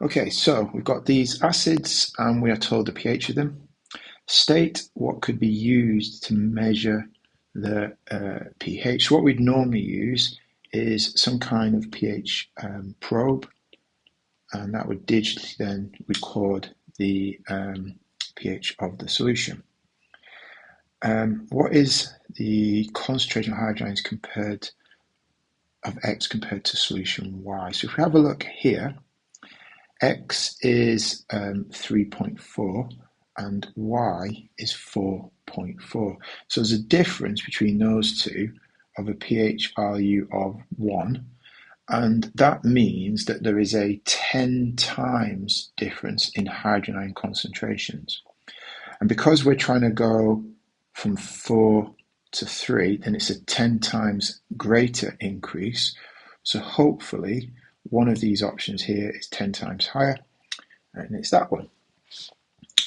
Okay, so we've got these acids and we are told the pH of them. State what could be used to measure the pH. So what we'd normally use is some kind of pH probe, and that would digitally then record the pH of the solution. What is the concentration of hydrogens of X compared to solution Y? So if we have a look here, X is 3.4 and Y is 4.4. So there's a difference between those two of a pH value of 1, and that means that there is a 10 times difference in hydrogen ion concentrations. And because we're trying to go from 4 to 3, then it's a 10 times greater increase. So hopefully one of these options here is 10 times higher, and it's that one.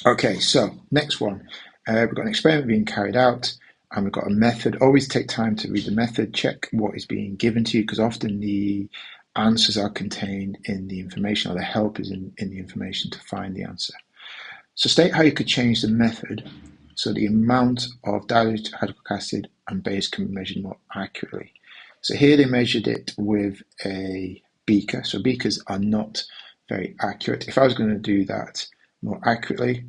Okay, so next one. We've got an experiment being carried out, and we've got a method. Always take time to read the method, check what is being given to you, because often the answers are contained in the information, or the help is in the information to find the answer. So state how you could change the method so the amount of diluted hydrochloric acid and base can be measured more accurately. So here they measured it with a beaker. So beakers are not very accurate. If I was going to do that more accurately,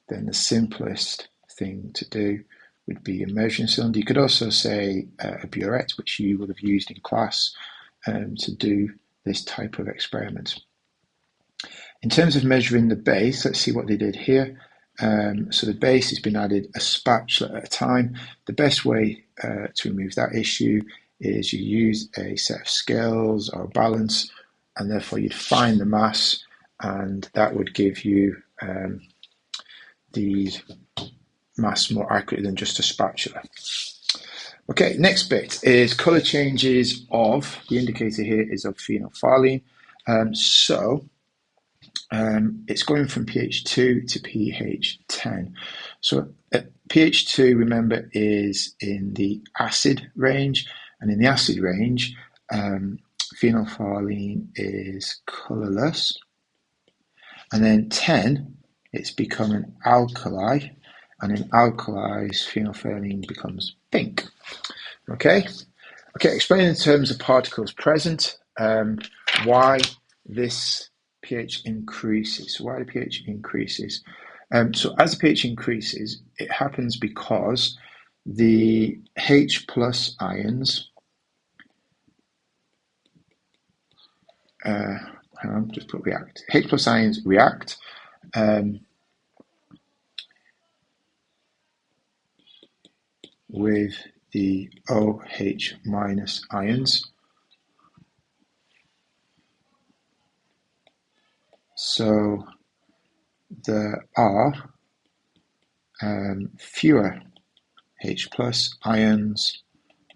then the simplest thing to do would be a measuring cylinder. You could also say a burette, which you would have used in class to do this type of experiment. In terms of measuring the base, let's see what they did here. So the base has been added a spatula at a time. The best way to remove that issue is you use a set of scales or a balance, and therefore you'd find the mass, and that would give you the mass more accurately than just a spatula. Okay, next bit is colour changes of, the indicator here is of phenolphthalein. It's going from pH 2 to pH 10. So pH 2, remember, is in the acid range, and in the acid range, phenolphthalein is colourless. And then 10, it's become an alkali, and in alkalis, phenolphthalein becomes pink. Okay, explain in terms of particles present why this pH increases. So why the pH increases? So as the pH increases, it happens because the H plus ions, just put react. H plus ions react with the OH minus ions. So there are fewer H plus ions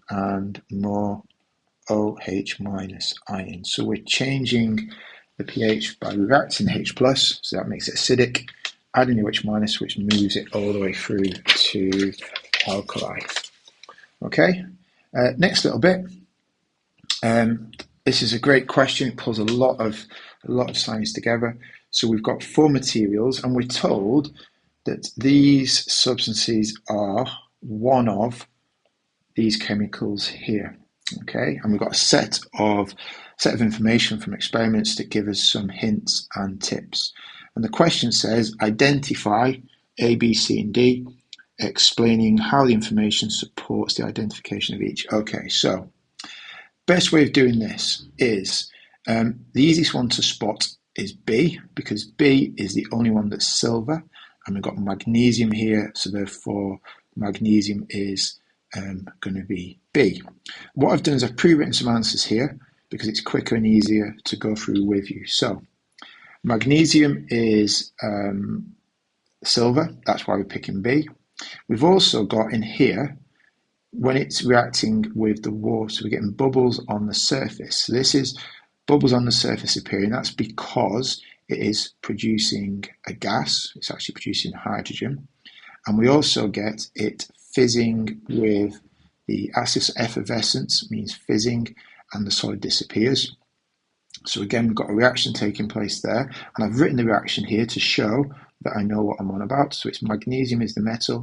and more OH minus ions. So we're changing the pH by reacting H plus, so that makes it acidic, adding the OH minus, which moves it all the way through to alkali. Okay, next little bit. This is a great question. It pulls a lot of science together. So we've got 4 materials, and we're told that these substances are one of these chemicals here. Okay, and we've got a set of information from experiments that give us some hints and tips. And the question says, identify A, B, C, and D, explaining how the information supports the identification of each. Okay, so best way of doing this is the easiest one to spot is B, because B is the only one that's silver, and we've got magnesium here, so therefore magnesium is going to be B. What I've done is I've pre-written some answers here because it's quicker and easier to go through with you. So magnesium is silver, that's why we're picking B. We've also got in here, when it's reacting with the water, we're getting bubbles on the surface. So this is bubbles on the surface appearing. That's because it is producing a gas. It's actually producing hydrogen. And we also get it fizzing with the acid. Effervescence means fizzing, and the solid disappears. So again, we've got a reaction taking place there, and I've written the reaction here to show that I know what I'm on about. So it's magnesium is the metal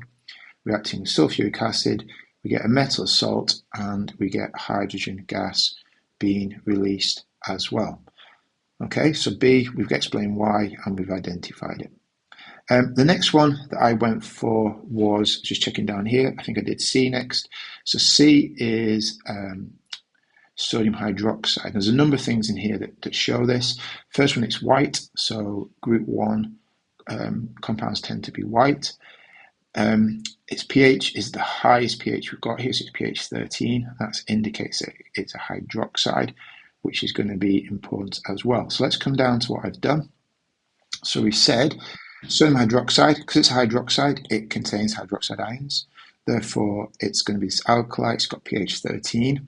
reacting with sulfuric acid, we get a metal salt, and we get hydrogen gas being released as well. Okay, so B, we've explained why, and we've identified it. The next one that I went for was, just checking down here, I think I did C next. So C is sodium hydroxide. There's a number of things in here that show this. First one, it's white, so group 1 compounds tend to be white. Its pH is the highest pH we've got here, so it's pH 13. That indicates that it's a hydroxide, which is going to be important as well. So let's come down to what I've done. So we said sodium hydroxide, because it's a hydroxide, it contains hydroxide ions. Therefore, it's going to be this alkali. It's got pH 13.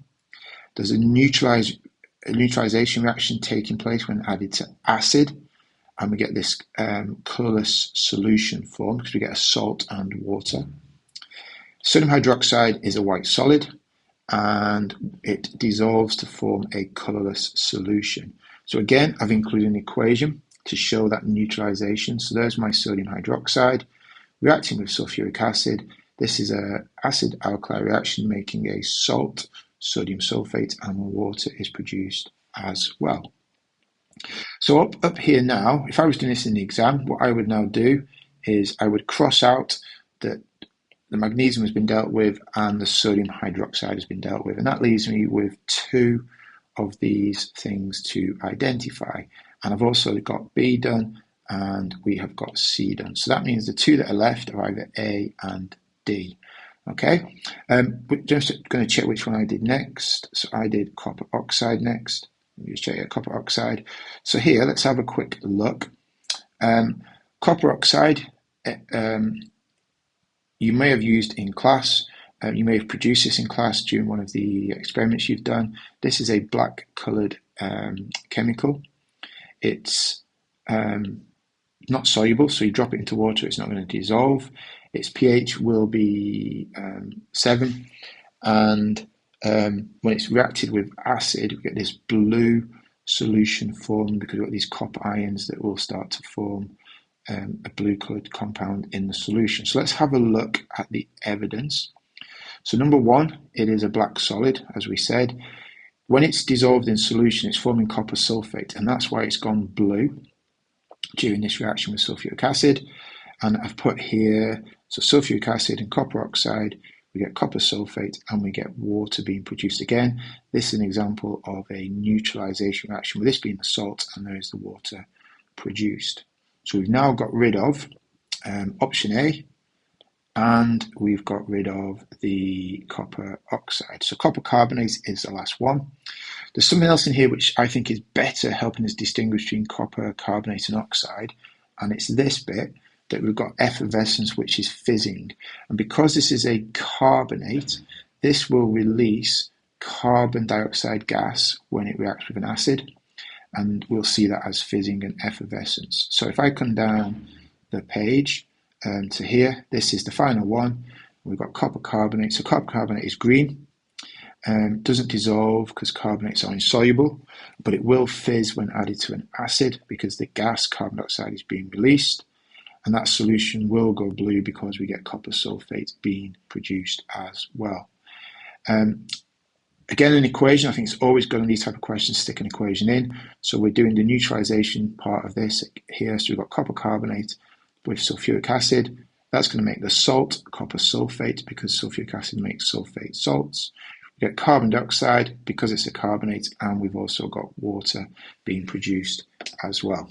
There's a neutralization reaction taking place when added to acid, and we get this colorless solution formed because we get a salt and water. Sodium hydroxide is a white solid, and it dissolves to form a colorless solution. So again, I've included an equation to show that neutralization. So there's my sodium hydroxide reacting with sulfuric acid. This is an acid-alkali reaction making a salt, sodium sulfate, and water is produced as well. So up here now, if I was doing this in the exam, what I would now do is I would cross out that the magnesium has been dealt with and the sodium hydroxide has been dealt with. And that leaves me with 2 of these things to identify. And I've also got B done and we have got C done. So that means the 2 that are left are either A and D. Okay, we're just going to check which one I did next. So I did copper oxide next. Let me just check copper oxide. So here, let's have a quick look. Copper oxide, you may have used in class. You may have produced this in class during one of the experiments you've done. This is a black coloured chemical. It's not soluble, so you drop it into water, it's not going to dissolve. Its pH will be 7, and when it's reacted with acid, we get this blue solution formed because we've got these copper ions that will start to form a blue coloured compound in the solution. So let's have a look at the evidence. So number 1, it is a black solid, as we said. When it's dissolved in solution, it's forming copper sulfate, and that's why it's gone blue during this reaction with sulfuric acid. And I've put here, so sulfuric acid and copper oxide, we get copper sulfate and we get water being produced again. This is an example of a neutralization reaction, with this being the salt and there is the water produced. So we've now got rid of option A, and we've got rid of the copper oxide. So copper carbonate is the last one. There's something else in here which I think is better helping us distinguish between copper carbonate and oxide, and it's this bit that we've got effervescence, which is fizzing. And because this is a carbonate, this will release carbon dioxide gas when it reacts with an acid, and we'll see that as fizzing and effervescence. So if I come down the page to here, this is the final one. We've got copper carbonate. So copper carbonate is green. Doesn't dissolve because carbonates are insoluble, but it will fizz when added to an acid because the gas carbon dioxide is being released, and that solution will go blue because we get copper sulfate being produced as well. Again, an equation, I think it's always good on these type of questions, stick an equation in. So we're doing the neutralization part of this here. So we've got copper carbonate with sulfuric acid. That's going to make the salt copper sulfate because sulfuric acid makes sulfate salts. We get carbon dioxide because it's a carbonate, and we've also got water being produced as well.